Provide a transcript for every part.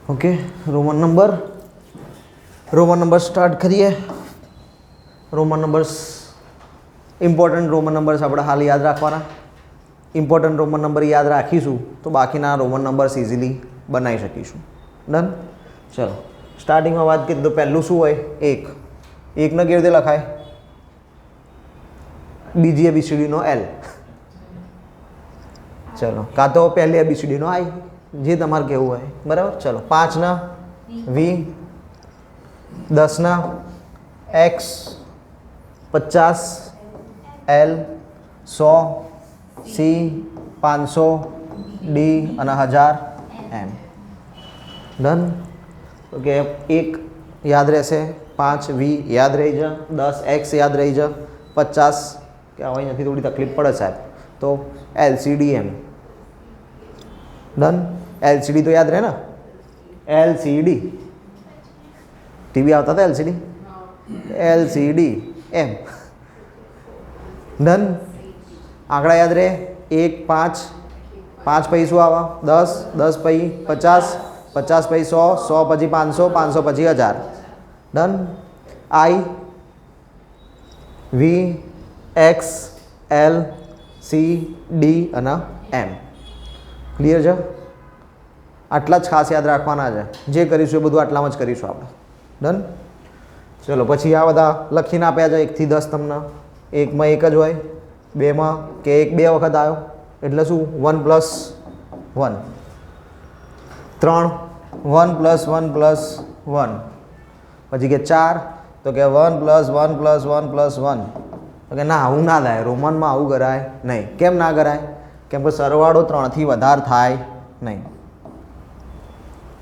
Okay, Roman number start કરીએ. Roman numbers important Roman numbers આપણે હાલ યાદ રાખવાના. ઇમ્પોર્ટન્ટ રોમન નંબર યાદ રાખીશું તો બાકીના રોમન નંબર્સ ઇઝીલી બનાવી શકીશું. ડન. ચલો સ્ટાર્ટિંગમાં વાત કરીએ તો પહેલું શું હોય? એક. એકને કેવી રીતે લખાય? બીજી એબીસીડીનો એલ. ચલો, કાં તો પહેલી એબીસીડીનો આઈ, જે તમારે કેવું હોય. બરાબર. ચલો, 5ના વી, 10ના એક્સ, 50 એલ, 100 સી, 500 ડી અને 1000 એમ. ડન. ઓકે, એક યાદ રહેશે, 5 વી યાદ રહી જા, 10 એક્સ યાદ રહી જા, 50 કે હવે અહીંયાથી થોડી તકલીફ પડે સાહેબ, તો એલસીડી એમ. ડન. એલસીડી તો યાદ રહે ને? એલસીડી ટીવી આવતા હતા એલસીડી, એલસીડી એમ. ડન. આંકડા યાદ રહે, 1 5, 5 પછી શું આવે? 10, 10 પછી 50, 50 પછી 100, 100 પછી 500, 500 પછી 1000. ડન. આઈ, વી, એક્સ, એલ, સી, ડી અને એમ. ક્લિયર છે? આટલા જ ખાસ યાદ રાખવાના છે. જે કરીશું એ બધું આટલામાં જ કરીશું આપણે. ડન. ચલો, પછી આ બધા લખીને આપ્યા છે 1 થી 10 તમને. એકમાં એક જ હોય, બેમાં કે એક 2 વખત આવ્યો એટલે શું? 1 + 1. 3 1 + 1 + 1. પછી કે 4 તો કે 1 + 1 + 1 + 1. તો કે ના, આવું ના થાય, રોમનમાં આવું કરાય નહીં. કેમ ના કરાય? કેમ કે સરવાળો 3 થી વધારે થાય નહીં.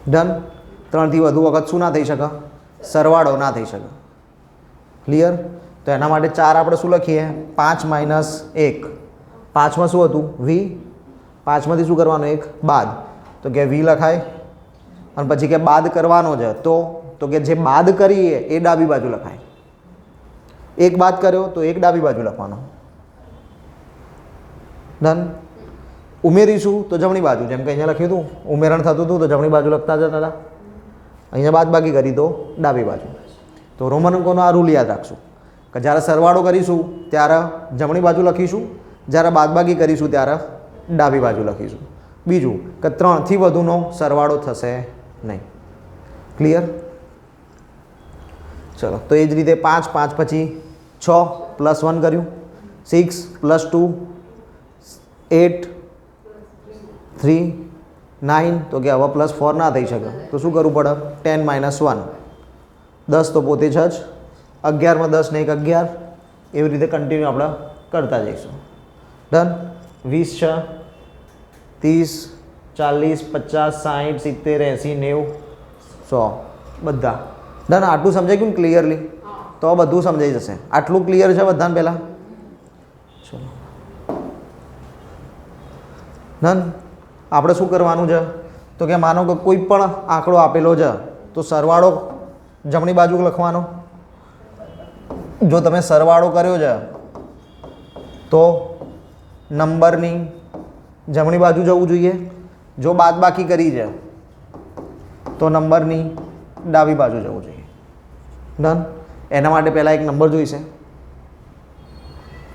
ડન. 3 થી વધુ વખત શું ના થઈ શકે? સરવાળો ના થઈ શકે. ક્લિયર? તો એના માટે 4 આપણે શું લખીએ? 5 - 1. 5માં શું હતું? વી. 5માંથી શું કરવાનું? 1 બાદ. તો કે વી લખાય. અને પછી કે બાદ કરવાનો છે તો કે જે બાદ કરીએ એ ડાબી બાજુ લખાય. 1 બાદ કર્યો તો 1 ડાબી બાજુ લખવાનો. ડન. ઉમેરીશું તો જમણી બાજુ, જેમ કે અહીંયા લખ્યું હતું ઉમેરણ થતું હતું તો જમણી બાજુ લખતા જતા હતા. અહીંયા બાદ બાકી કરી તો ડાબી બાજુ. તો રોમન અંકોનો આ રૂલ યાદ રાખશું કે જ્યારે સરવાળો કરીશું ત્યારે જમણી બાજુ લખીશું, જ્યારે બાદબાકી કરીશું ત્યારે ડાબી બાજુ લખીશું. બીજું કે 3 થી વધુનો સરવાળો થશે નહીં. ક્લિયર? ચલો, તો એ જ રીતે 5 5 પછી 6 + 1 કર્યું, 6 + 2 8 3 9. તો કે હવે +4 ના થઈ શકે તો શું કરવું પડે? 10 - 1. 10 તો પોતે જ 11માં 10 ને 1 11. એવી રીતે કન્ટિન્યુ આપણે કરતા જઈશું. ડન. 20 છે, 30 40 50 60 70 80 90 100 બધા. ડન. આટલું સમજાઈ ગયું ને ક્લિયરલી? તો બધું સમજાઈ જશે. આટલું ક્લિયર છે બધાને પહેલાં? ચલો. ડન. આપણે શું કરવાનું છે? તો કે માનો કે કોઈ પણ આંકડો આપેલો છે તો સરવાળો જમણી બાજુ લખવાનો. જો તમે સરવાળો કર્યો છે તો નંબરની જમણી બાજુ જવું જોઈએ. જો બાદબાકી કરી છે તો નંબરની ડાબી બાજુ જવું જોઈએ. ડન. એના માટે પહેલાં એક નંબર જોઈશે,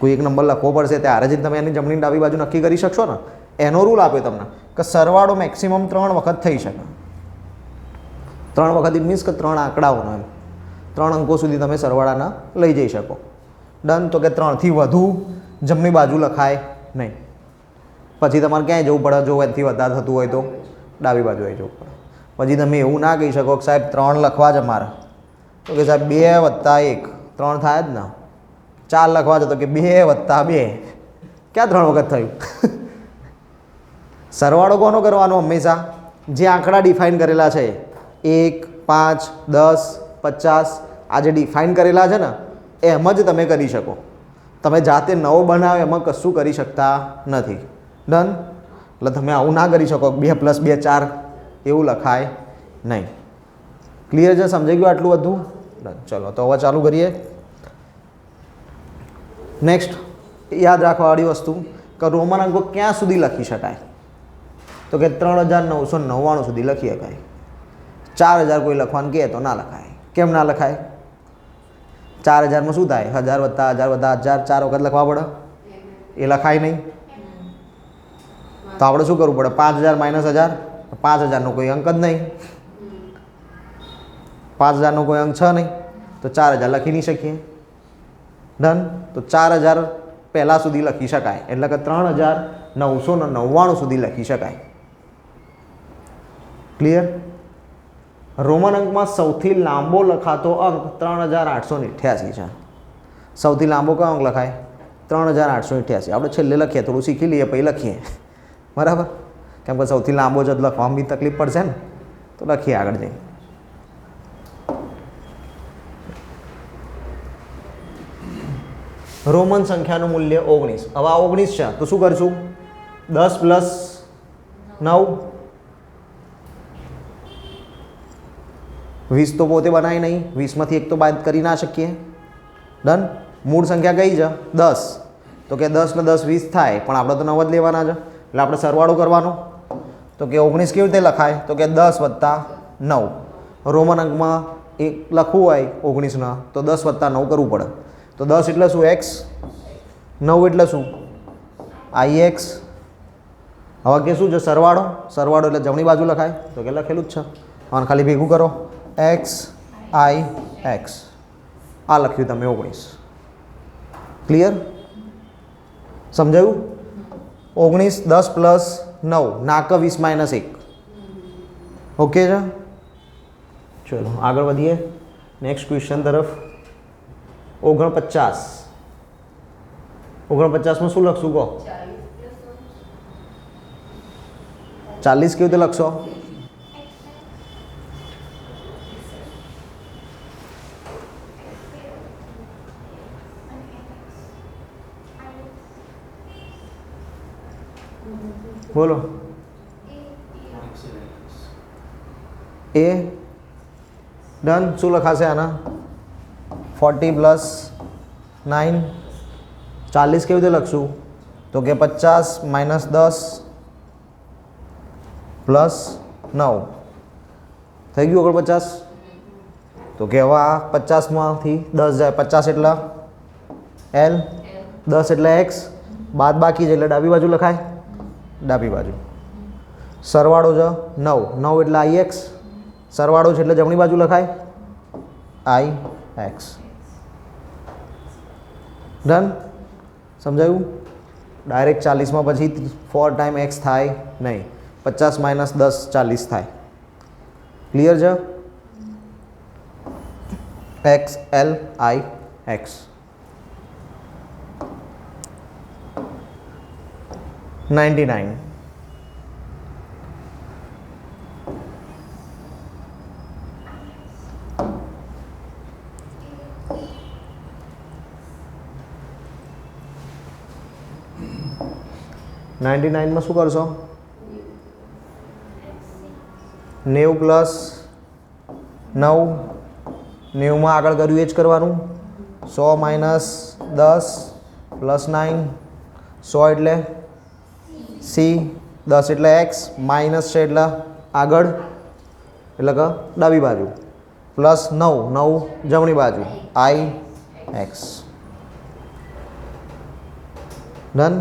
કોઈ એક નંબર લખવો પડશે, ત્યારે જ તમે એની જમણી ડાબી બાજુ નક્કી કરી શકશો ને. એનો રૂલ આપ્યો તમને કે સરવાળો મેક્સિમમ 3 વખત થઈ શકે. 3 વખત ઇટ મીન્સ કે 3 આંકડાઓનો એમ 3 અંકો સુધી તમે સરવાળાના લઈ જઈ શકો. ડન. તો કે 3 થી વધુ જમણી બાજુ લખાય નહીં. પછી તમારે ક્યાંય જવું પડે? જો એનાથી વધારે થતું હોય તો ડાબી બાજુ આવી જવું પડે. પછી તમે એવું ના કહી શકો કે સાહેબ 3 લખવા છે મારે, તો કે સાહેબ 2 + 1 3 થાય જ ને. 4 લખવા છે તો કે 2 + 2 ક્યાં 3 વખત થયું? સરવાળો કોનો કરવાનો? હંમેશા જે આંકડા ડિફાઇન કરેલા છે 1 5 10 50 આ જે ડિફાઇન કરેલા છે ને એમ જ તમે કરી શકો. તમે જાતે નવો બનાવો એમાં કશું કરી શકતા નથી. ડન. એટલે તમે આવું ના કરી શકો 2 + 2 4 એવું લખાય નહીં. ક્લિયર છે? સમજાઈ ગયું આટલું બધું? ડન. ચલો, તો હવે ચાલુ કરીએ. નેક્સ્ટ યાદ રાખવાવાળી વસ્તુ કે રોમન અંકો ક્યાં સુધી લખી શકાય? તો કે 3999 સુધી લખી શકાય. 4000 કોઈ લખવાનું કહે તો ના લખાય. કેમ ના લખાય? 4000માં શું થાય? 1000 વત્તા 1000 વત્તા 1000 4 વખત લખવા પડે, એ લખાય નહીં. તો આપણે શું કરવું પડે? 5000 માઇનસ 1000, 5000નો કોઈ અંક જ નહીં, 5000નો કોઈ અંક છે નહીં, તો 4000 લખી નહીં શકીએ. ડન. તો 4000 પહેલાં સુધી લખી શકાય, એટલે કે 3999 સુધી લખી શકાય. ક્લિયર? રોમન અંકમાં સૌથી લાંબો લખાતો અંક 3888 છે. સૌથી લાંબો કયો અંક લખાય? 3888. આપણે છેલ્લે લખીએ, થોડું શીખી લઈએ પછી લખીએ, બરાબર? કેમ કે સૌથી લાંબો જ લખવામાં બી તકલીફ પડશે ને, તો લખીએ આગળ જઈએ. રોમન સંખ્યાનું મૂલ્ય 19. હવે આ 19 છે તો શું કરીશું? 10 પ્લસ 9, 20 તો પોતે બનાવી નહીં, 20માંથી એક તો બાદ કરી ના શકીએ. ડન. મૂળ સંખ્યા કઈ છે? 10. તો કે 10 ને 10 20 થાય, પણ આપણે તો 9 જ લેવાના છે, એટલે આપણે સરવાળો કરવાનો. તો કે 19 કેવી રીતે લખાય? તો કે 10 વત્તા 9. રોમન અંકમાં એક લખવું હોય 19ના તો 10 વત્તા 9 કરવું પડે. તો 10 એટલે શું? x. 9 એટલે શું? ix. હવે કે શું છે? સરવાળો. સરવાળો એટલે જમણી બાજુ લખાય, તો કે લખેલું જ છે. અને ખાલી ભેગું કરો, x i x. આ લખ્યું તમે 19. ક્લિયર? સમજાયું? 19 10 પ્લસ 9 નાક 20 માઇનસ 1. ઓકે છે? ચલો આગળ વધીએ નેક્સ્ટ ક્વેશ્ચન તરફ. 49. 49માં શું લખશું કહો? 40 કેવી રીતે લખશો? બોલો. એ ડન. શું લખાશે આના? 40 પ્લસ 9. 40 કેવી રીતે લખશું? તો કે 50 માઇનસ 10 પ્લસ 9 થઈ ગયું 49. તો કે હવે આ 50માંથી 10 જાય, 50 એટલે L, 10 એટલે X, બાદ બાકી છે એટલે ડાબી બાજુ લખાય, ડાબી બાજુ. સરવાળો છે 9, 9 એટલે IX, સરવાળો છે એટલે જમણી બાજુ લખાય IX. ડન. સમજાયું? ડાયરેક્ટ 40માં પછી 4 ટાઈમ x થાય નહીં, 50 માઇનસ 10 40 થાય. ક્લિયર છે? x L I x. 99. માં શું કરશો? 90 પ્લસ 9. 90માં આગળ કર્યું એ જ કરવાનું. 100 માઇનસ 10 પ્લસ 9. 100 એટલે C, 10 એટલે X, માઇનસ છે એટલે આગળ, એટલે કે ડાબી બાજુ, પ્લસ 9, 9 જમણી બાજુ, IX. ડન.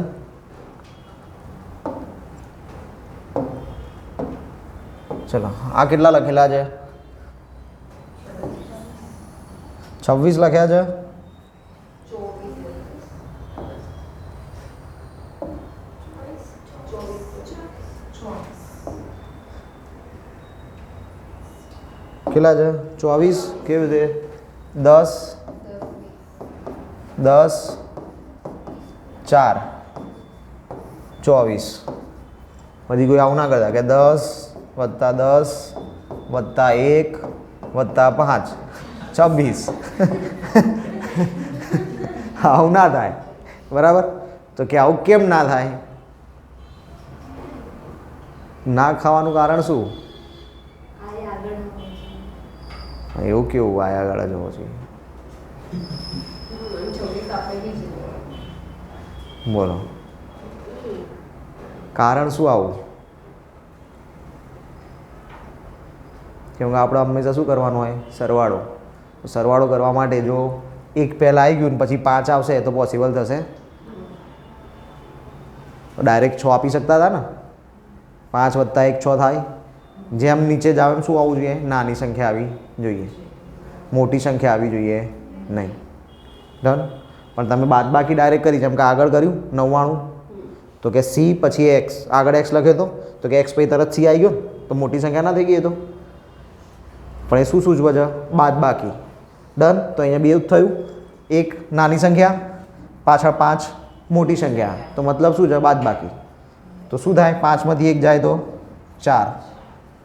ચલો આ કેટલા લખેલા છે? 26 લખ્યા છે. કેટલા છે? 24. કેવી રીતે? 10 10 4 24. પછી કોઈ આવું ના કરતા કે 10 વત્તા 10 વત્તા 1 વત્તા 5 26. આવું ના થાય, બરાબર? તો કે આવું કેમ ના થાય? ના ખાવાનું કારણ શું? એવું કેવું આયા આગળ જ હોવો જોઈએ? બોલો કારણ શું આવું? કેમ કે આપણે હંમેશા શું કરવાનું હોય? સરવાળો. સરવાળો કરવા માટે જો એક પહેલાં આવી ગયું ને પછી 5 આવશે તો પોસિબલ થશે? ડાયરેક્ટ 6 આપી શકતા હતા ને? 5 + 1 6 થાય. જેમ નીચે જાવ એમ શું આવવું જોઈએ? નાની સંખ્યા આવી જોઈએ, મોટી સંખ્યા આવી જોઈએ નહીં. ડન. પણ તમે બાદબાકી ડાયરેક્ટ કરી, જેમ કે આગળ કર્યું 99, તો કે સી પછી એક્સ, આગળ એક્સ લખ્યો તો કે એક્સ પછી તરત સી આવી ગયો તો મોટી સંખ્યા ના થઈ ગઈ? તો પણ એ શું સૂચવે છે? બાદબાકી. ડન. તો અહીંયા બે જ થયું, એક નાની સંખ્યા પાછળ 5 મોટી સંખ્યા, તો મતલબ શું છે? બાદબાકી. તો શું થાય? 5 માંથી 1 જાય તો 4,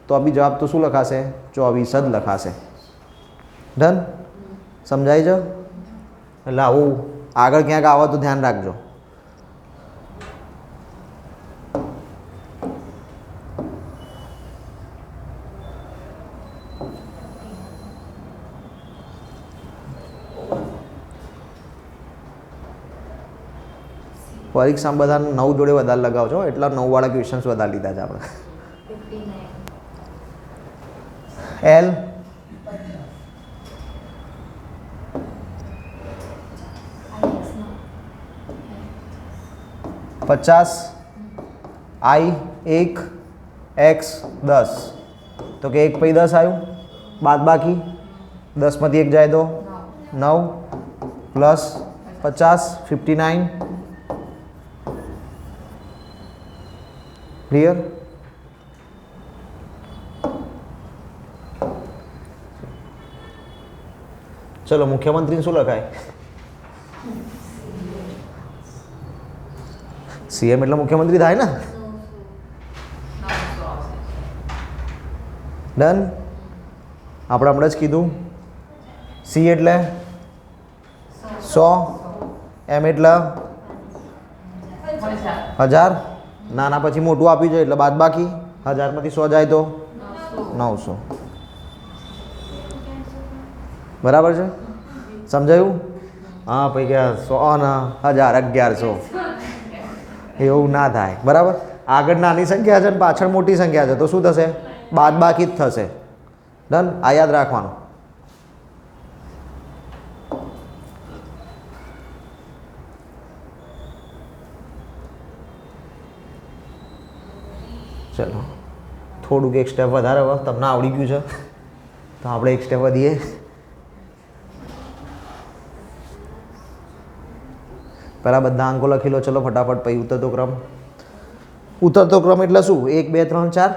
તો અભી જવાબ તો શું લખાશે? 24 જ લખાશે. ડન. સમજાય છે? એટલે આવું આગળ ક્યાંક આવે તો ધ્યાન રાખજો. પરીક્ષામાં બધા 9 જોડે વધારે લગાવજો, એટલા 9 વાળા ક્વેશ્ચન્સ વધારે લીધા છે આપણે. એલ 50, I 1, X 10, તો કે 1 પછી 10 આવ્યું, બાદબાકી 10 માંથી 1 જાય તો 9 પ્લસ 50 59. ક્લિયર? ચલો મુખ્યમંત્રીને શું લખાય? સીએમ એટલે મુખ્યમંત્રી થાય ને? ડન. આપણે હમણાં જ કીધું સી એટલે 100, એમ એટલે 1000, નાના પછી મોટું આપ્યું છે એટલે બાદબાકી 1000 માંથી 100 જાય તો 900. બરાબર છે? સમજાયું? હા પછી કે 100 ને 1000 1100 એવું ના થાય. બરાબર? આગળ નાની સંખ્યા છે ને પાછળ મોટી સંખ્યા છે તો શું થશે? બાદબાકી જ થશે. ડન. આ યાદ રાખવાનું. ચલો થોડુંક એક સ્ટેપ વધારે હવે તમને આવડી ગયું છે તો આપણે એક સ્ટેપ વધીએ. પહેલાં બધા અંકો લખી લો. ચલો ફટાફટ. પછી ઉતરતો ક્રમ. ઉતરતો ક્રમ એટલે શું? 1 2 3 4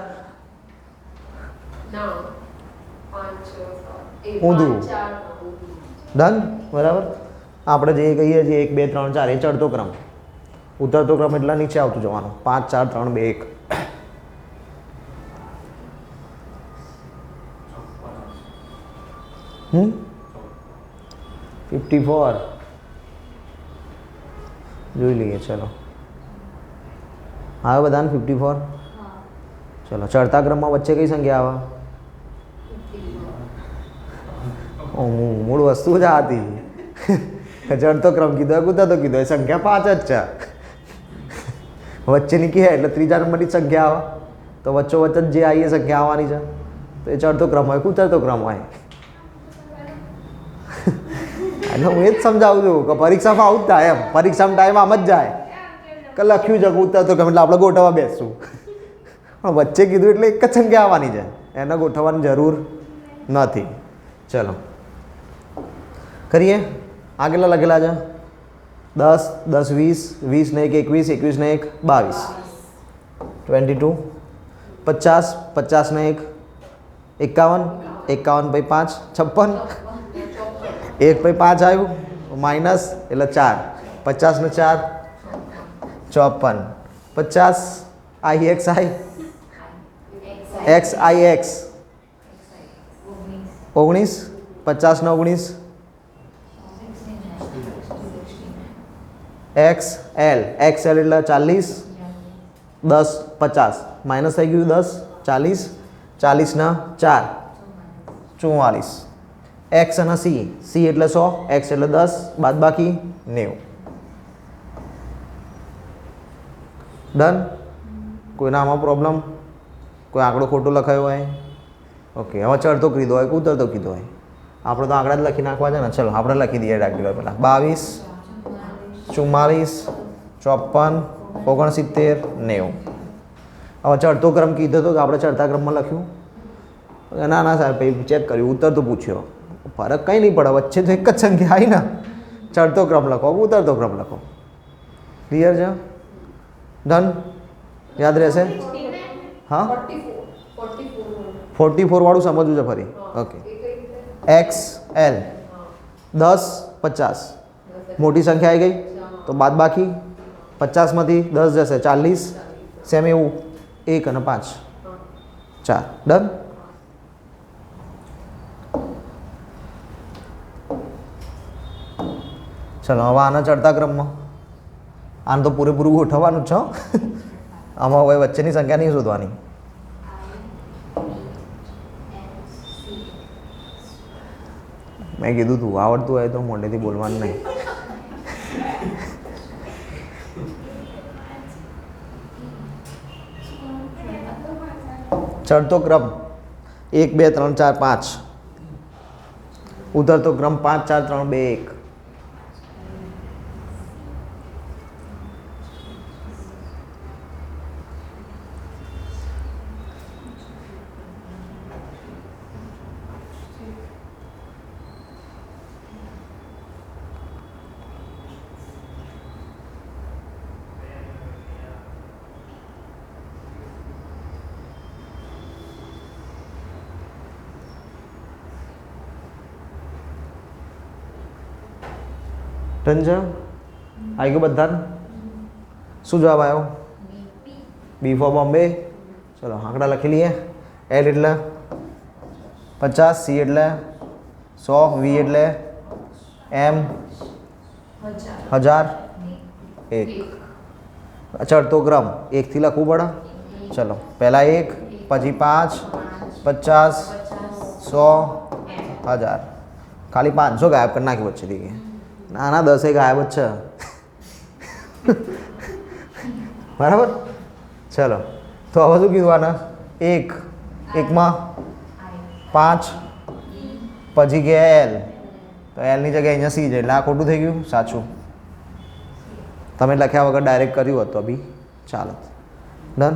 ઊંધું. ડન. બરાબર. આપણે જે કહીએ છીએ 1 2 3 4 એ ચડતો ક્રમ. ઉતરતો ક્રમ એટલે નીચે આવતું જવાનું. 5 4 3 2 1. હમ 54 જોઈ લઈએ. ચલો આવે બધાને 54? ચલો ચડતા ક્રમમાં વચ્ચે કઈ સંખ્યા આવે? મૂળ વસ્તુ જ આ હતી. ચડતો ક્રમ કીધો, ઉતરતો કીધો, એ સંખ્યા 5 જ છે. વચ્ચેની કહે એટલે ત્રીજા નંબરની સંખ્યા આવે તો વચ્ચોવચ્ચ જે આવી એ સંખ્યા આવવાની છે. તો એ ચડતો ક્રમ હોય કે ઉતરતો ક્રમ હોય? એટલે હું એ જ સમજાવું છું કે પરીક્ષામાં આવું જ થાય. એમ પરીક્ષામાં ટાઈમ આમ જ જાય કે લખ્યું છે કે ઉતરતો ક્રમ એટલે આપણે ગોઠવવા બેસશું. પણ વચ્ચે કીધું એટલે એક જ સંખ્યા આવવાની છે, એને ગોઠવવાની જરૂર નથી. ચલો કરીએ. આ કેટલા લખેલા છે? 10 10 20 20 ને 1 21 21 ને 1 22 22 50 50 ને 1 51 51 પછી 5 56 1 પછી 5 આવ્યું માઇનસ એટલે 4 50 ને 4 54 50 I x I x I x 19 50 ને 19 એક્સ એલ એટલે 40 10 50 માઇનસ થઈ ગયું 10 40 40 ના 4 44 એક્સ અને સી સી એટલે 100 એક્સ એટલે 10 બાદબાકી 90. ડન. કોઈના આમાં પ્રોબ્લેમ? કોઈ આંકડો ખોટો લખાયો હોય? ઓકે, હવે ચડતો કીધો હોય કે ઉતરતો કીધો હોય, આપણે તો આંકડા જ લખી નાખવા છે ને. ચલો આપણે લખી દઈએ ડાયરેક્ટ પહેલાં. 22, 44, 54, 69, 90. હવે ચડતો ક્રમ કીધો તો આપણે ચડતા ક્રમમાં લખ્યું. ના ના સાહેબ પછી ચેક કર્યું, ઉતરતો પૂછ્યો, ફરક કંઈ નહીં પડે, વચ્ચે તો એક જ સંખ્યા આવી ને. ચડતો ક્રમ લખો, ઉતરતો ક્રમ લખો. ક્લિયર છે? ડન? યાદ રહેશે? હા, 44 વાળું સમજવું છે ફરી. ઓકે, XL 10, 50 મોટી સંખ્યા આવી ગઈ તો બાદ બાકી 50માંથી 10 જશે, 40. સેમ એવું 1 અને 5, 4. ડન? ચલો હવે આના ચડતા ક્રમમાં આને તો પૂરેપૂરું ગોઠવવાનું જ છે. આમાં હવે વચ્ચેની સંખ્યા નહીં શોધવાની. મેં કીધું તું આવડતું હોય તો મોઢેથી બોલવાનું નહીં. ચડતો ક્રમ 1, 2, 3, 4, 5. ઉતરતો ક્રમ 5, 4, 3, 2, 1. ડન છે? આવી ગયું બધાને? શું જવાબ આવ્યો? બી ફોર બોમ્બે. ચલો આંકડા લખી લઈએ. L એટલે 50, C એટલે 100, V એટલે M 1000, 1. ચડતો ક્રમ 1 થી લખવું પડે. ચલો પહેલાં 1, પછી 5, 50, 100, 1000. ખાલી 500 ગાયબ કરી નાખી વચ્ચેથી. ના ના 10 ગાયબ જ છે. બરાબર? ચલો તો હવે શું કીધું આને? 1 માં 5, પછી ગયા L, તો Lની જગ્યાએ અહીંયા C છે એટલે આ ખોટું થઈ ગયું. સાચું. તમે લખ્યા વગર ડાયરેક્ટ કર્યું હોત તો બી ચાલત. ડન?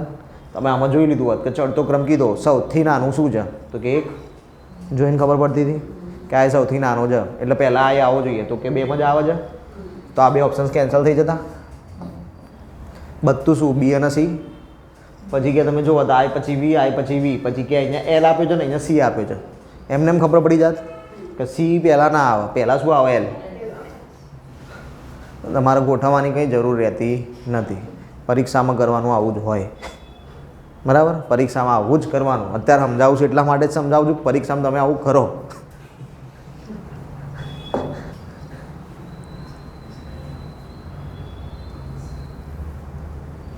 તમે આમાં જોઈ લીધું હોત કે ચડતો ક્રમ કીધો સૌથી નાનું શું છે તો કે 1 જોઈને ખબર પડતી હતી કે આ સૌથી નાનો છે એટલે પહેલાં આ આવો જોઈએ તો કે 2 જ આવે છે તો આ 2 ઓપ્શન્સ કેન્સલ થઈ જતા. બધું શું B અને C. પછી કે તમે જુઓ તો I પછી V, I પછી V, પછી કે અહીંયા L આપ્યો છે ને અહીંયા C આપ્યો છે. એમને એમ ખબર પડી જાત કે C પહેલાં ના આવે, પહેલાં શું આવે? L. તમારે ગોઠવવાની કંઈ જરૂર રહેતી નથી. પરીક્ષામાં કરવાનું આવું જ હોય. બરાબર? પરીક્ષામાં આવું જ કરવાનું. અત્યારે સમજાવું છું એટલા માટે જ સમજાવું છું પરીક્ષામાં તમે આવું કરો.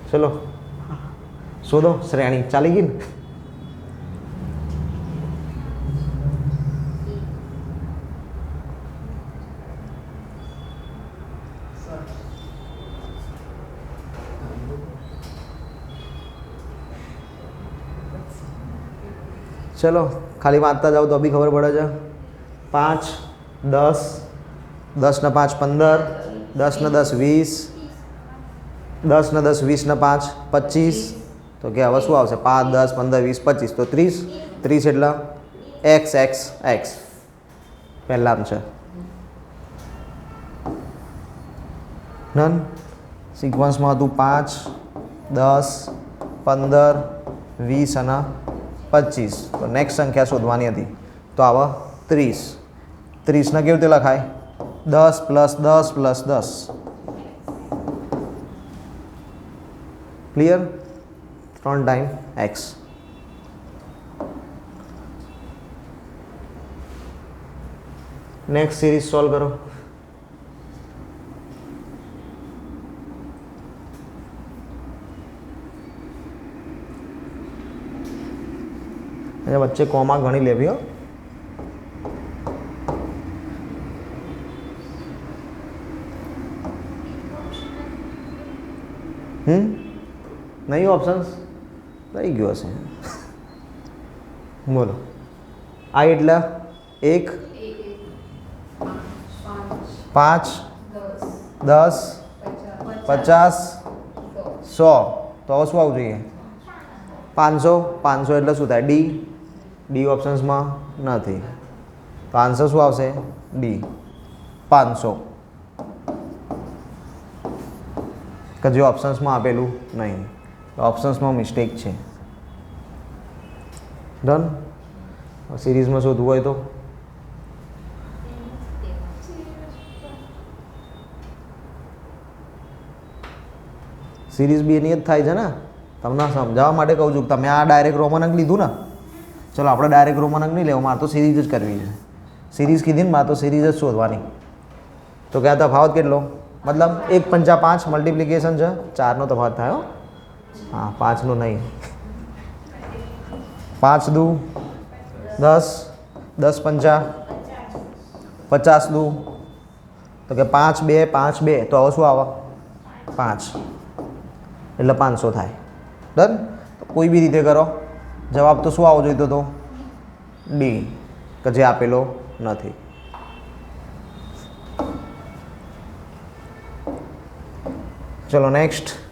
ચલો શોધો શ્રેણી. ચાલી ગઈ ને? ચલો ખાલી વાંચતા જાઓ તો બી ખબર પડે છે. 5, 10, 10 ને 5 15, 10 ને 10 20, 10 ને 10 20 ને 5 25. તો કે હવે શું આવશે? 5, 10, 15, 20, 25 તો 30. 30 એટલે x પહેલાં છે. ડન? સિક્વન્સમાં હતું 5, 10, 15, 20 અને 25. તો નેક્સ્ટ સંખ્યા શોધવાની હતી તો આવા 30. 30ને કેવી રીતે લખાય? 10 + 10 + 10. Clear? 3 time x. Next series solve કરો. વચ્ચે કોમા ગણી લેવી હો. નહીં ઓપ્શન્સ થઈ ગયો હશે. બોલો I એટલે 1 5 10 50 100 તો હવે શું આવવું જોઈએ 500 500 એટલે શું થાય ડી ઓપ્શન્સમાં નથી તો આન્સર શું આવશે ડી 500 કે જે ઓપ્શન્સમાં આપેલું નહીં ઓપ્શન્સમાં મિસ્ટેક છે ડન સિરીઝમાં શોધવું હોય તો સિરીઝ બી એની જ થાય છે ને તમને સમજાવવા માટે કહું છું તમે આ ડાયરેક્ટ રોમન અંક લીધું ને ચલો આપણે ડાયરેક્ટ રોમન અંક નહીં લેવો મારે તો સિરીઝ જ કરવી છે સિરીઝ કીધી ને મારે તો સિરીઝ જ શોધવાની તો ક્યાં તફાવત કેટલો મતલબ 1 પંચા 5 મલ્ટિપ્લિકેશન છે 4નો તફાવત થાય હા 5નો નહીં 5 દુ 10 10 પંચા 50 દુ તો કે 5 2 5 2 તો હવે શું આવે 5 એટલે 500 થાય ડન કોઈ બી રીતે કરો જવાબ તો શું આવવો જોઈતો હતો ડી કે જે આપેલો નથી ચલો નેક્સ્ટ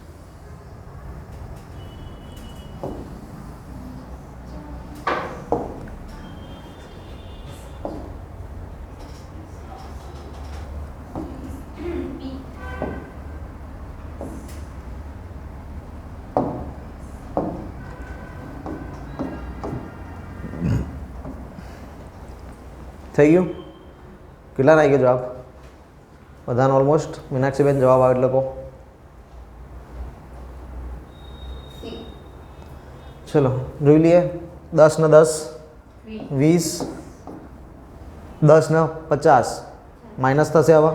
થઈ ગયું કેટલા આવી ગયો જવાબ બધાનો ઓલમોસ્ટ મીનાક્ષીબેન જવાબ આવે એટલે કહો ચલો જોઈ લઈએ 10 ને 10 20 10 ને 50 માઇનસ થશે હવે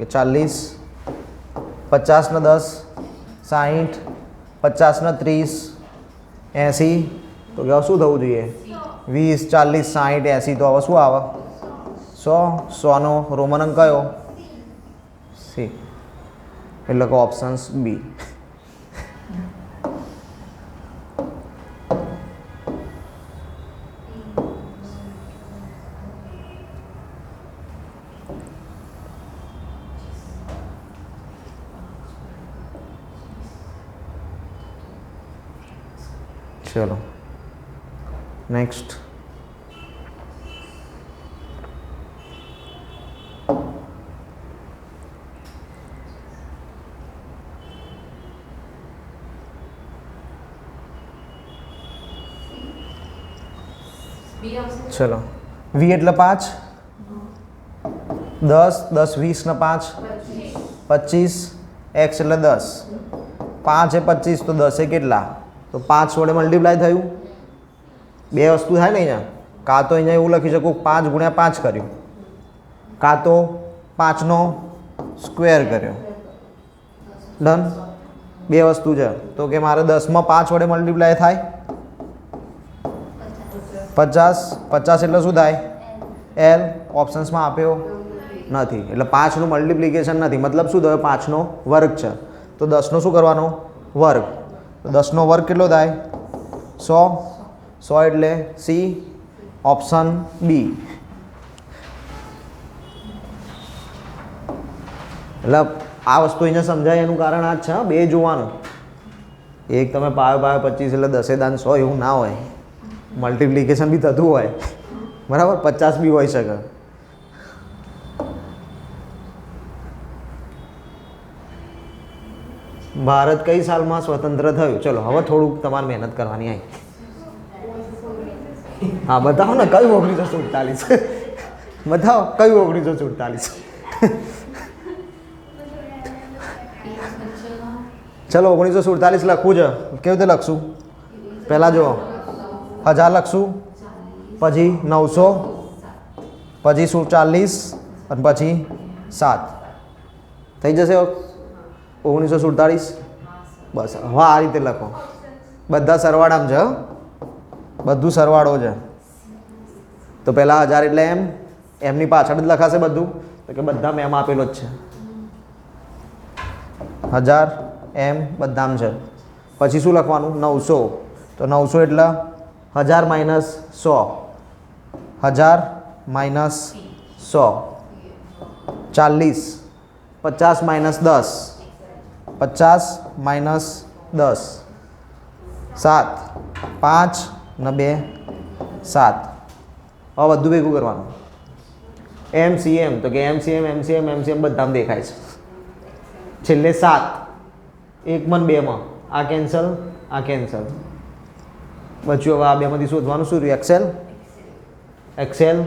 40 50 ને 10 60 50 ને 30 80 તો કે શું થવું જોઈએ 20 40 60 80 તો હવે શું આવે 100 નો રોમન અંક કયો સી એટલે કે ઓપ્શન્સ બી ચલો નેક્સ્ટ ચલો વી એટલે 5 10 10 20 ને 5 25 એક્સ એટલે 10 5 એ 25 તો 10 એ કેટલા તો 5 વડે મલ્ટીપ્લાય થયું બે વસ્તુ થાય ને અહીંયા કાં તો અહીંયા એવું લખી શકું 5 ગુણ્યા 5 કર્યું કાં તો 5નો સ્ક્વેર કર્યો ડન બે વસ્તુ છે તો કે મારે 10માં 5 વડે મલ્ટીપ્લાય થાય 50 એટલે શું થાય એલ ઓપ્શન્સમાં આપ્યો નથી એટલે 5નું મલ્ટિપ્લિકેશન નથી મતલબ શું થયો 5નો વર્ગ છે તો 10નો શું કરવાનો વર્ગ તો 10નો વર્ગ કેટલો થાય 100 એટલે સી ઓપ્શન બી એટલે આ વસ્તુ અહીંયા સમજાય એનું કારણ આ જ છે બે જોવાનું એક તમે પાયો 25 એટલે 10 દાન 100 એવું ના હોય મલ્ટિપ્લિકેશન બી થતું હોય બરાબર 50 બી હોઈ શકે ભારત કઈ સાલમાં સ્વતંત્ર થયું ચલો હવે થોડુંક તમારે મહેનત કરવાની આવી હા બતાવો ને કયું 1947 બતાવો કયું 1947 ચલો 1947 લખવું છે કેવી રીતે લખશું પહેલાં જો 1000 લખશું પછી 900 પછી 40 અને પછી 7 થઈ જશે 1947 બસ હવે આ રીતે લખો બધા સરવાળામાં છે બધું સરવાળો છે તો પહેલાં 1000 એટલે એમની પાછળ જ લખાશે બધું તો કે બધા એમ આપેલો જ છે 1000 એમ બધામાં છે પછી શું લખવાનું 900 તો 900 એટલે 1000 - 100 1000 माइनस 100 40 50 माइनस 10 50 माइनस 10 7 5 ને 2 7 હવે બધું ભેગું કરવાનું MCM તો કે MCM બધામાં દેખાય છે છેલ્લે 7 1 માં 2 માં આ કેન્સલ બચ્યું હવે આ બેમાંથી શોધવાનું શું રહ્યું એક્સેલ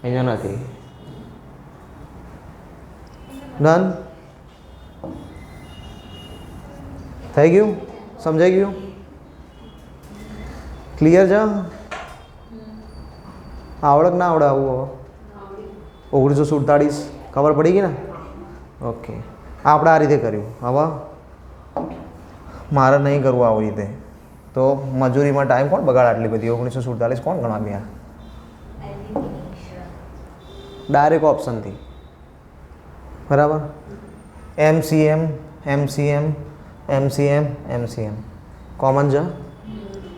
અહીંયા નથી ડન થઈ ગયું સમજાઈ ગયું ક્લિયર છે આવડક ના આવડે આવું હવે 1947 ખબર પડી ગઈ ને ઓકે આપણે આ રીતે કર્યું હવે મારે નહીં કરવું આવી રીતે તો મજૂરીમાં ટાઈમ કોણ બગાડ આટલી બધી 1947 કોણ ગણા ગયા ડાયરેક્ટ ઓપ્શનથી બરાબર MCM કોમન છે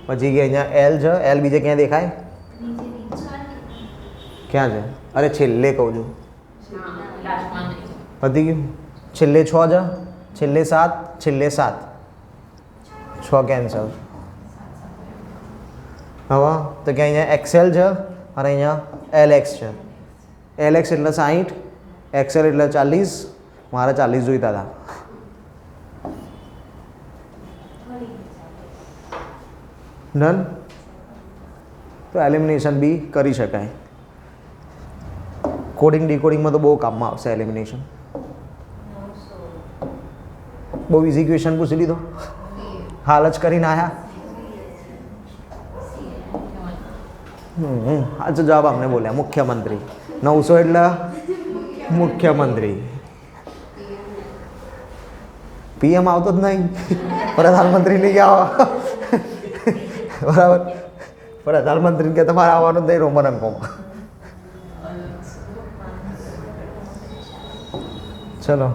પછી કે અહીંયા એલ છે એલ બીજે ક્યાં દેખાય ક્યાં છે અરે છેલ્લે કહું છું પતી ગયું છેલ્લે 6 છે છેલ્લે 7 6 કેન્સલ હવે તો કે અહીંયા એક્સેલ છે અને અહીંયા LX છે LX એટલે 60 એક્સેલ એટલે 40 મારે 40 જોઈતા હતા ડન તો એલિમિનેશન બી કરી શકાય કોડિંગ ડીકોડિંગમાં તો બહુ કામમાં આવશે એલિમિનેશન બહુ ઇઝી ક્વેશ્ચન પૂછી લીધો હાલ જ કરીને આયા આ તો જવાબ અમને બોલ્યા મુખ્યમંત્રી 900 એટલે મુખ્યમંત્રી PM આવતો જ નહીં પ્રધાનમંત્રી નહીં આવો બરાબર પ્રધાનમંત્રી કે તમારે આવવાનું જ નહીં રોમન અંકોમાં ચલો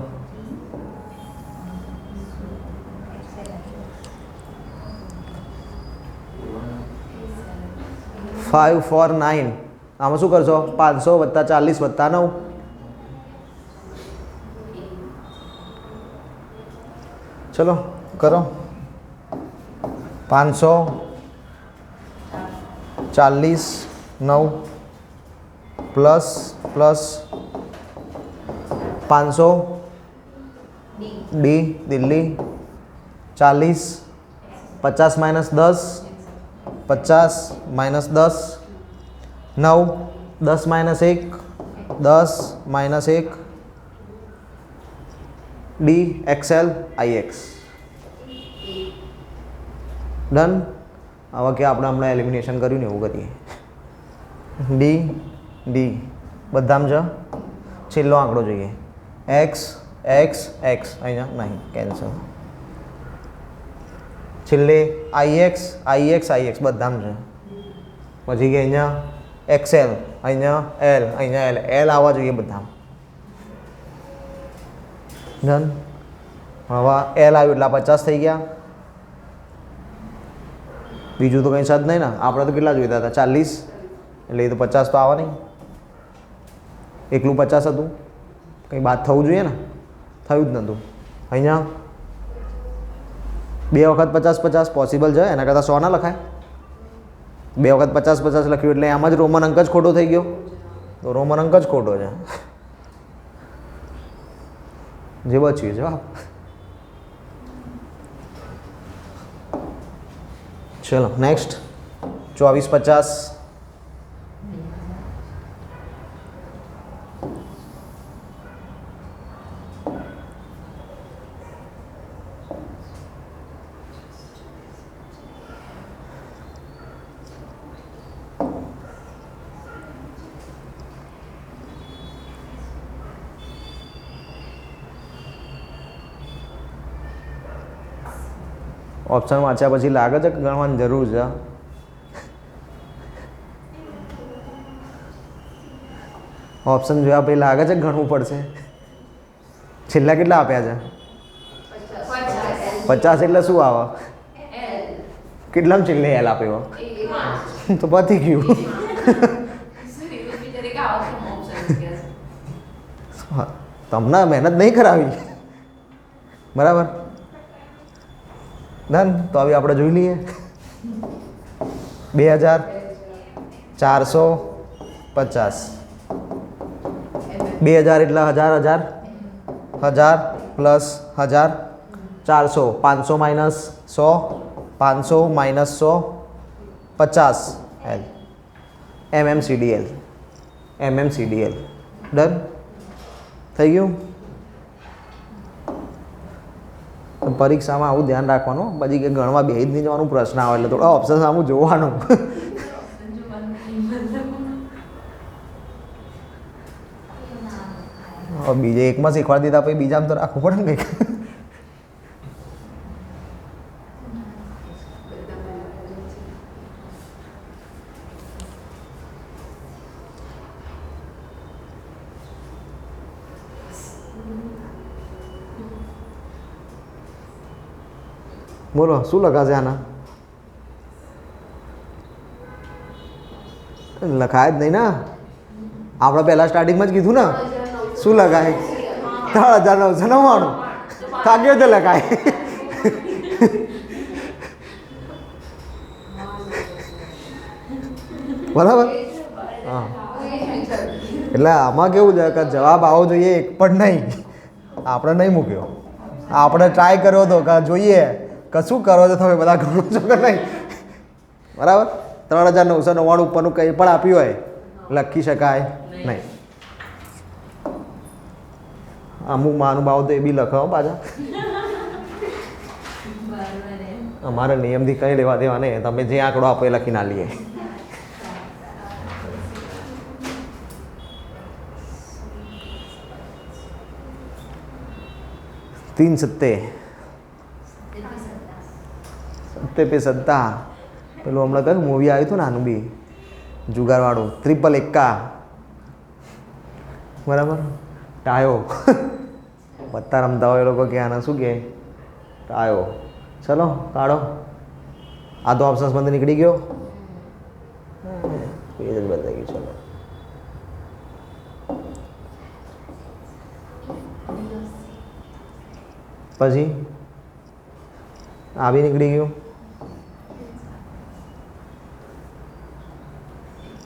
ફાઇવ 4 9 આમાં શું કરશો 500 + 40 + 9 ચલો કરો 500 40 9 plus 500 D Delhi 40 50 minus 10 50 minus 10 9 10 minus 1 10 minus 1 D XL IX done હવે કે આપણે હમણાં એલિમિનેશન કર્યું ને એવું કરીએ ડી બધામાં છે છેલ્લો આંકડો જોઈએ X અહીંયા નહીં કેન્સલ છેલ્લે IX બધામાં છે પછી કે અહીંયા એક્સેલ અહીંયા L આવવા જોઈએ બધામાં ડન હવે L આવ્યું એટલે 50 થઈ ગયા બીજું તો કંઈ જ નહીં ને આપણે તો કેટલા જોઈતા હતા 40 એટલે એ તો 50 તો આવવા નહીં એકલું 50 હતું કંઈ બાદ થવું જોઈએ ને થયું જ નહોતું અહીંયા 2 વખત 50 પોસિબલ છે એના કરતાં 100 ના લખાય 2 વખત 50 લખ્યું એટલે આમાં જ રોમન અંક જ ખોટો થઈ ગયો તો રોમન અંક જ ખોટો છે જે બચ્યું છે ચલો નેક્સ્ટ 24 50 ઓપ્શન વાંચ્યા પછી લાગે છે કે ગણવાની જરૂર છે ઓપ્શન જોયા પછી લાગે છે કે ગણવું પડશે છેલ્લા કેટલા આપ્યા છે 50 એટલે શું આવે કેટલામાં છેલ્લે L આપ્યો તો પતી ગયું હા, તમને મહેનત નહીં કરાવી, બરાબર. ડન. તો હવે આપણે જોઈ લઈએ. 2450. 2000 એટલે 1000 plus 1000 400. 500 minus 100, 500 minus 100 50 L. MMCDL. Done થઈ ગયું. પરીક્ષામાં આવું ધ્યાન રાખવાનું, પછી કે ગણવા બે જ નહીં જવાનું, પ્રશ્ન આવે એટલે થોડા ઓપ્શન સામું જોવાનું. બીજે એકમાં શીખવાડી દીધા પછી બીજામાં તો રાખવું પડે ને કંઈક. બોલો શું લખાશે આના? લખાય જ નહીં ને. આપણે પહેલાં સ્ટાર્ટિંગમાં જ કીધું ને શું લખાય? 3999. કાગ્યો તો લખાય. બરાબર. હા, એટલે આમાં કેવું છે કે જવાબ આવો જોઈએ એક પણ નહીં. આપણે નહીં મૂક્યો, આપણે ટ્રાય કર્યો હતો કે જોઈએ કે શું કરો છો તમે બધા ઘણો છો કે નહીં. બરાબર. 3999 ઉપરનું કંઈ પણ આપ્યું હોય લખી શકાય નહીં. અમુક મહાનુભાવો તો એ બી લખાવો પાછા. અમારે નિયમથી કંઈ લેવા દેવા નહીં, તમે જે આંકડો આપો એ લખી ના લઈએ. तीन सत्ते पे सत्ता. પેલું હમણાં કયું મૂવી આવ્યું હતું ને આનું બી જુગારવાળું, 1 બરાબર. ટાયો પત્તા રમતા હોય એ લોકો કે આના શું કહે? ટાયો. ચલો કાઢો. આ તો ઓપ્શન્સ બંધ નીકળી ગયો, પેજ જ બદલાઈ ગયું. ચલો પછી આ બી નીકળી ગયું.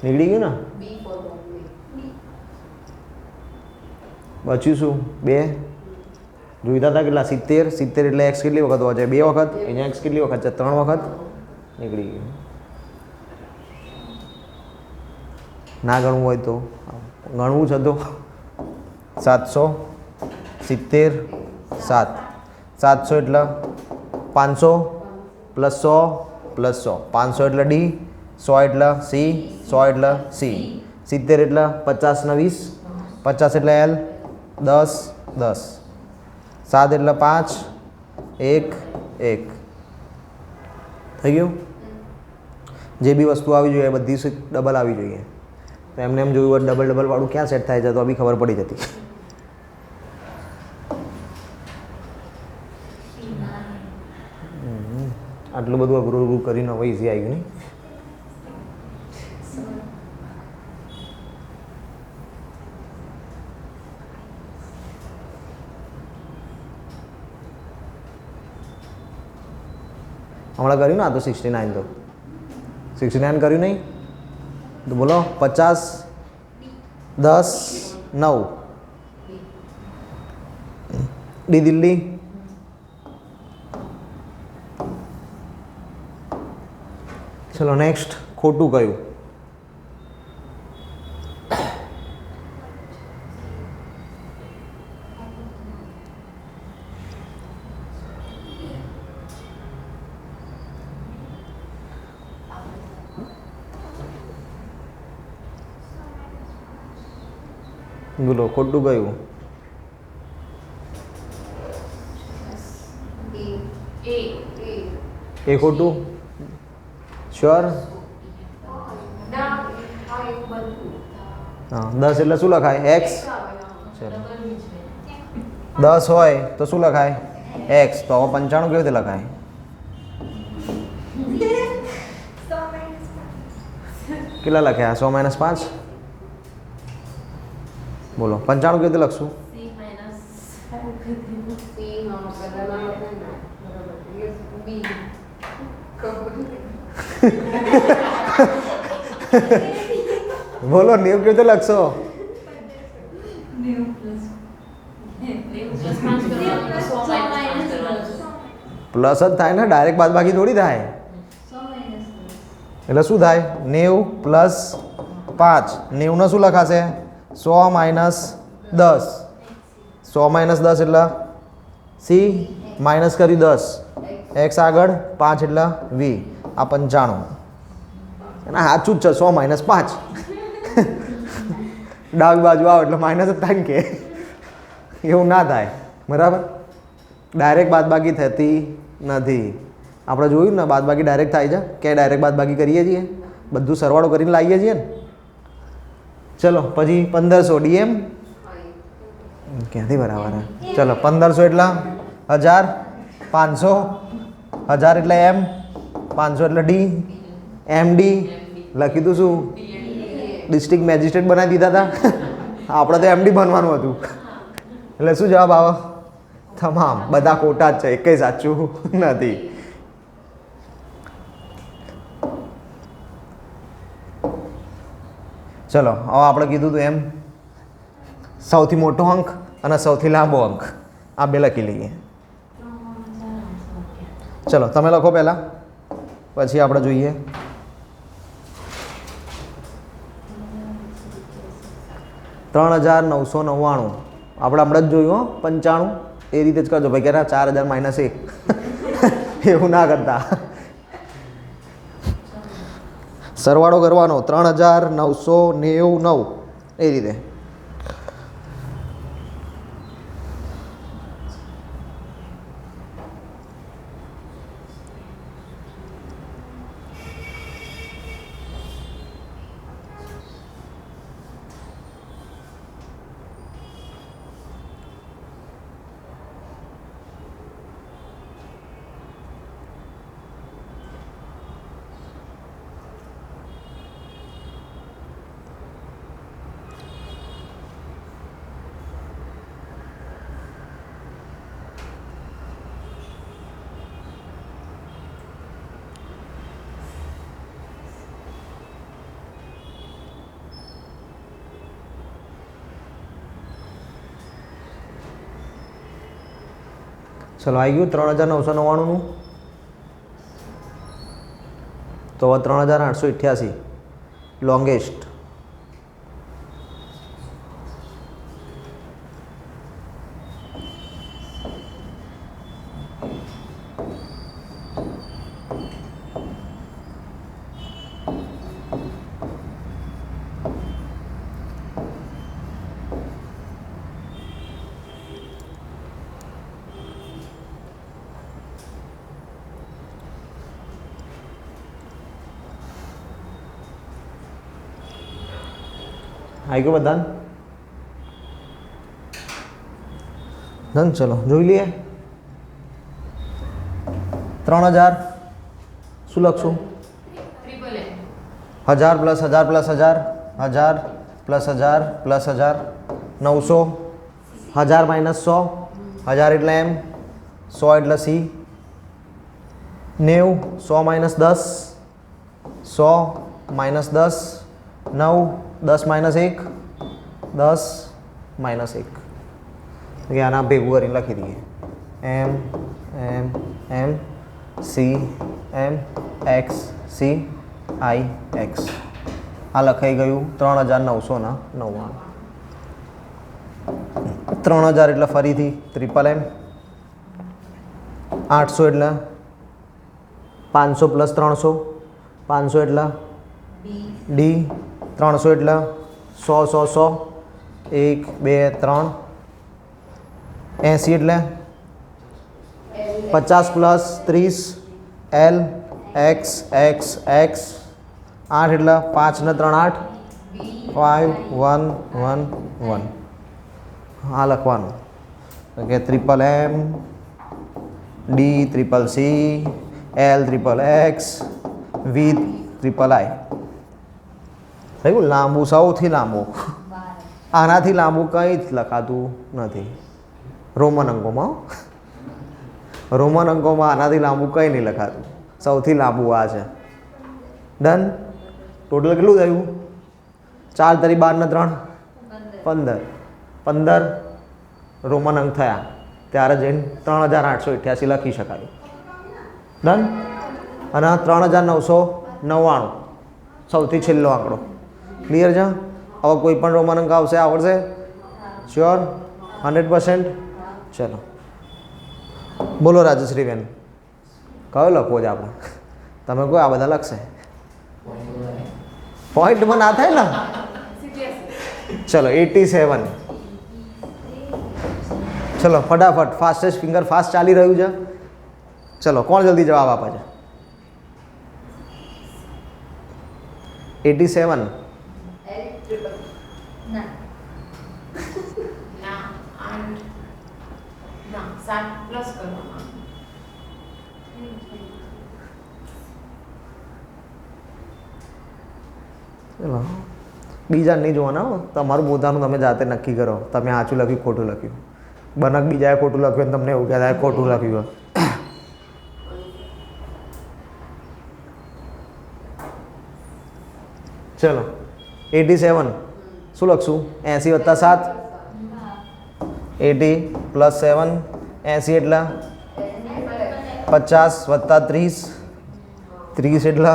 નીકળી ગયું ને. બચ્યું શું? 2 જોઈતા હતા કેટલા? 70 એટલે એક્સ કેટલી વખત હોય છે? 2 વખત. અહીંયા એક્સ કેટલી વખત છે? 3 વખત. નીકળી ગયું. ના ગણવું હોય તો ગણવું છે તો 770 7 700 એટલે 500 પ્લસ 100 પ્લસ 100. 500 એટલે ડી, 100 એટલે સી, 100 એટલે સી, 70 એટલે 50 ને 20, 50 એટલે એલ, 10 10, 7 એટલે 5, 1 1. થઈ ગયું. જે બી વસ્તુ આવી જોઈએ બધી ડબલ આવી જોઈએ. તો એમને એમ જોયું ડબલ વાળું ક્યાં સેટ થાય છે તો બી ખબર પડી જતી. આટલું બધું અઘરું કરીને હવે ઇઝી આવી ગયું નહીં. હમણાં કર્યું ને આ તો 69 તો 69 કર્યું નહીં તો બોલો 50 10 9 ડી દિલ્હી. ચલો નેક્સ્ટ. ખોટું કયું? બોલો ખોટું કયું? એ ખોટું? શ્યોર? હા 10 એટલે શું લખાય? એક્સ. 10 હોય તો શું લખાય? એક્સ. તો 95 કેવી રીતે લખાય? કેટલા લખ્યા? 100 - 5. બોલો 95 કેવી રીતે લખશું? બોલો 90 કેવી રીતે લખશો? પ્લસ જ થાય ને, ડાયરેક્ટ બાદબાકી થોડી થાય. એટલે શું થાય? 90 પ્લસ 5. 90 ને શું લખાશે? 100 માઇનસ 10. 100 માઇનસ 10 એટલે સી માઇનસ કરી 10. એક્સ આગળ 5 એટલે વી. આ 95. એના સાચું જ છે. 100 માઇનસ 5. ડાબી બાજુ આવે એટલે માઇનસ જ થાય ને કે એવું ના થાય. બરાબર. ડાયરેક્ટ બાદબાકી થતી નથી. આપણે જોયું ને, બાદબાકી ડાયરેક્ટ થાય છે કે ડાયરેક્ટ બાદબાકી કરીએ છીએ, બધું સરવાળો કરીને લાવીએ છીએ ને. ચલો પછી 1500 ડીએમ ક્યાંથી બરાબર હે? ચલો 1500 એટલે 1000, 500 1000 એટલે એમ, 500 એટલે ડી, એમ ડી લખી દઉં શું? ડિસ્ટ્રિક્ટ મેજિસ્ટ્રેટ બનાવી દીધા હતા. આપણે તો એમડી બનવાનું હતું. એટલે શું જવાબ આવે? તમામ. બધા ખોટા જ છે, એકેય સાચું નથી. ચલો હવે આપણે કીધું હતું એમ સૌથી મોટો અંક અને સૌથી લાંબો અંક આ બે લખી લઈએ. ચલો તમે લખો પહેલાં, પછી આપણે જોઈએ. $3,999 આપણે હમણાં જ જોયું. 95 એ રીતે જ કરજો ભાઈ. કે 4000 માઇનસ 1 એવું ના કરતા. સરવાળો કરવાનો 3999 એ રીતે. ચલો આવી ગયું 3999નું. તો હવે 3888 લોંગેસ્ટ. આવી ગયો બધાને? ડન. ચલો જોઈ લઈએ. 3000 શું લખશું? 1000 plus 1000 plus 1000, 1000 plus 1000 plus 1000, 900. 1000 minus 100, 1000 એટલે એમ, 100 એટલે C. 90, 100 minus 10, 100 minus 10, 9, 10 minus 1, 10 minus 1. કે આના ભેગું કરીને લખી દઈએ. M M M C M X C I X. આ લખાઈ ગયું 3999. 3000 એટલે ફરીથી ટ્રિપલ એમ. 800 એટલે 500 પ્લસ 300, 500 એટલે ડી, 300 એટલે 100 100 1 2 3. 80 એટલે 50 plus 30 L x x x. 8 એટલે 5 ને 3 8, 5 1 1 1. આ લખવાનું કે triple M, D triple C, L triple X, V triple I. થયું લાંબુ, સૌથી લાંબુ. આનાથી લાંબુ કંઈ જ લખાતું નથી રોમન અંકોમાં. રોમન અંકોમાં આનાથી લાંબુ કંઈ નહીં લખાતું. સૌથી લાંબુ આ છે. ડન. ટોટલ કેટલું થયું? 4 તરી 12 ને 3 15. 15 રોમન અંક થયા. ત્યારે જઈને 3888 લખી શકાય. ડન. અને 3999 સૌથી છેલ્લો આંકડો. ક્લિયર છે? હવે કોઈ પણ રોમન અંક આવશે આવડશે? શ્યોર? 100%? ચલો બોલો રાજશ્રીબેન, કયો લખવો છે આપણે? તમે કહો, આ બધા લખશે. પોઈન્ટમાં ના થાય ને. ચલો 87. ચલો ફટાફટ, ફાસ્ટેસ્ટ ફિંગર ફાસ્ટ ચાલી રહ્યું છે. ચલો કોણ જલ્દી જવાબ આપે છે? 87. ચલો બીજા નહીં જોવાના, તમારું પોતાનું તમે જાતે નક્કી કરો. તમે સાચું લખ્યું ખોટું લખ્યું. બનક બીજાએ ખોટું લખ્યું અને તમને એવું કહેતા ખોટું લખ્યું. ચલો 87 શું લખશું? 80 + 7. 80 + 7 80 એટલે 50 + 30. 30 એટલે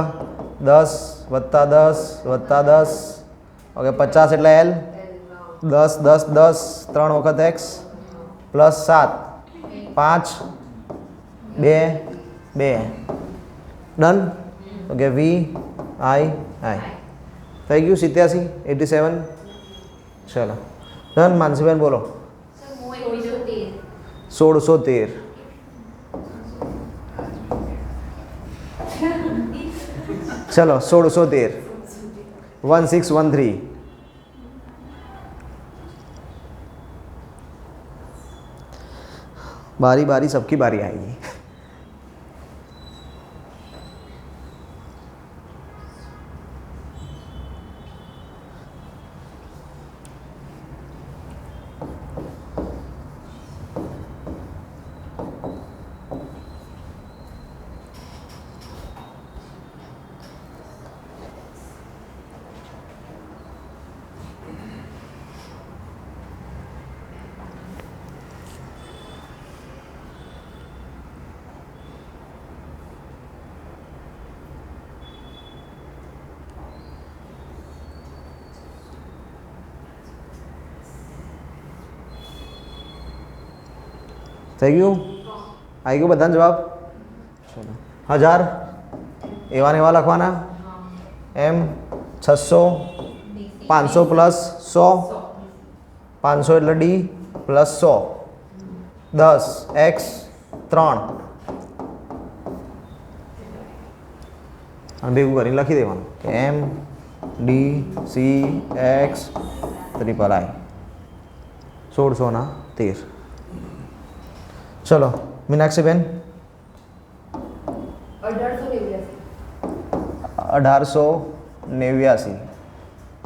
10 + 10 + 10. ઓકે 50 એટલે L. 10 10 10 3 વખત X + 7 5 2 2. Done. Okay V I I થઈ ગયું 87 87. ચલો ડન. માનસીબેન બોલો. 1613. चलो 1613. 1613. बारी बारी सबकी बारी आएगी. થઈ ગયું? આવી ગયું બધાને જવાબ? ચલો 1000 એવા ને એવા લખવાના. એમ 600 500 + 100 500 એટલે D + 100 10 X 3 અને ભેગું કરીને લખી દેવાનું M D C X ∖I 1613. चलो मीनाक्षी बेन 1889.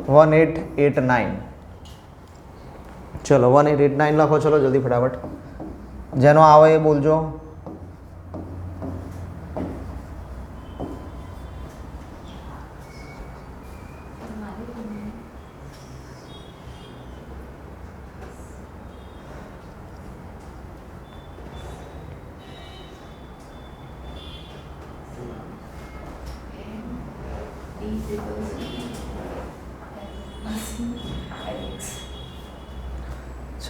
1889. चलो 1889 લખો. ચલો જલ્દી ફટાફટ. જેનો આવે એ બોલજો.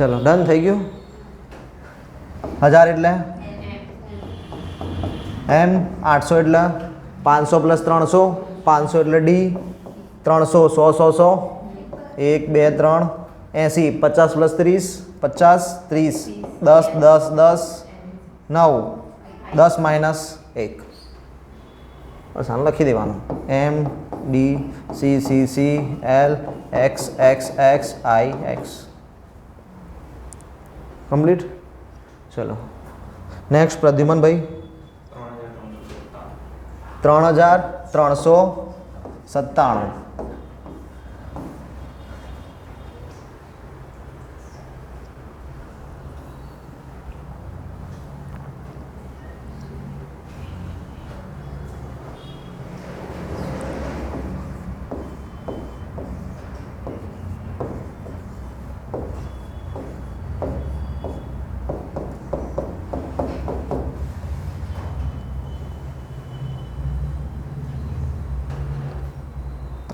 ચલો ડન થઈ ગયું. 1000 એટલે M. 800 એટલે 500 + 300 500 એટલે D 300 100 100 1 2 3 80 50 + 30 50 30 10 10 10 9 10 - 1. બસ આને લખી દેવાનું M D C C C L X X X I X. Complete. ચલો નેક્સ્ટ પ્રદ્યુમન ભાઈ. 3397.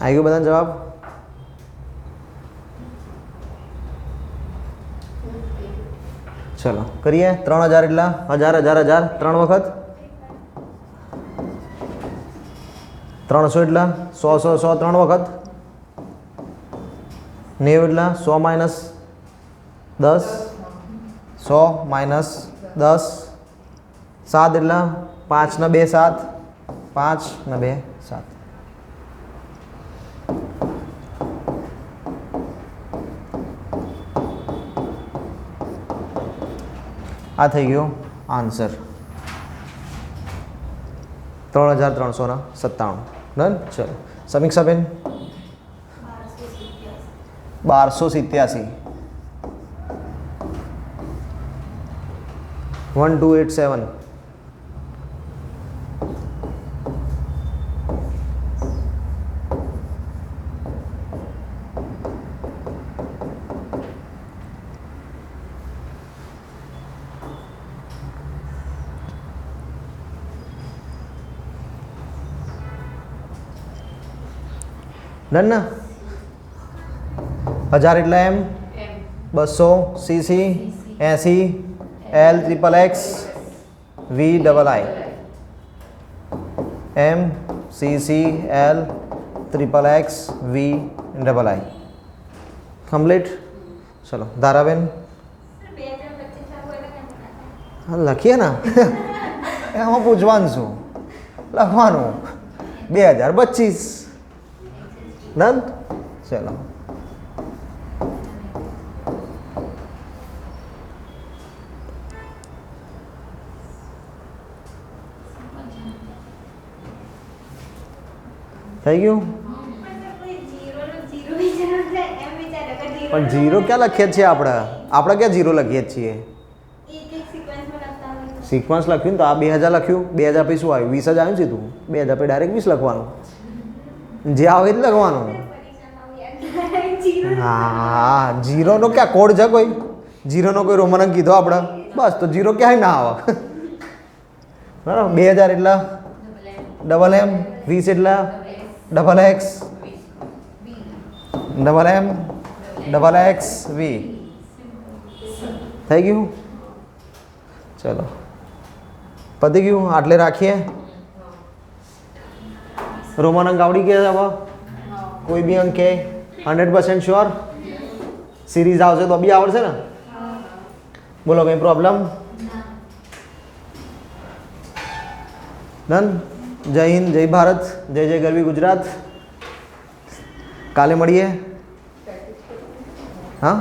આવી ગયો બધાનો જવાબ? ચલો કરીએ. 3000 એટલા 1000 1000 1000 3 વખત. 300 એટલા 100 100 100 3 વખત. 90 એટલા 100 માઇનસ 10 100 માઇનસ 10. 7 એટલા 5 ને 2 7 5 ને 2 7. આ થઈ ગયો આન્સર 3397. ડન. ચલો સમીક્ષાબેન 1287. 1287. ડન ને? 1000 એટલે M 200 CC 80 L triple X V double I M CC L triple X V double I. Complete. ચલો ધારાબેન લખીએ ને એમાં પૂછવાનું શું લખવાનું 2025. ડન. ચલો થઈ ગયું. પણ જીરો ક્યાં લખીએ છીએ આપણે? આપણે ક્યાં જીરો લખીએ છીએ? સિક્વન્સ લખ્યું ને તો આ 2000 લખ્યું. 2000 પછી શું આવ્યું? 20 જ આવ્યું સીધું. 2000 પછી ડાયરેક્ટ 20 લખવાનું. જે આવે જ લખવાનું. હા જીરોનો ક્યાં કોડ છે કોઈ? જીરોનો કોઈ રોમન અંક કીધો આપણે? બસ તો જીરો ક્યાંય ના આવે. બરાબર. 2000 એટલા ડબલ એમ 20 એટલા double X double M double X V. થઈ ગયું. ચલો પતી ગયું. આટલે રાખીએ. રોમન અંક આવડી ગયા હવે? કોઈ બી અંક કે 100% શ્યોર? સિરીઝ આવશે તો બી આવડશે ને? બોલો કંઈ પ્રોબ્લેમ? ડન. જય હિન્દ, જય ભારત, જય જય ગરવી ગુજરાત. કાલે મળીએ. હા.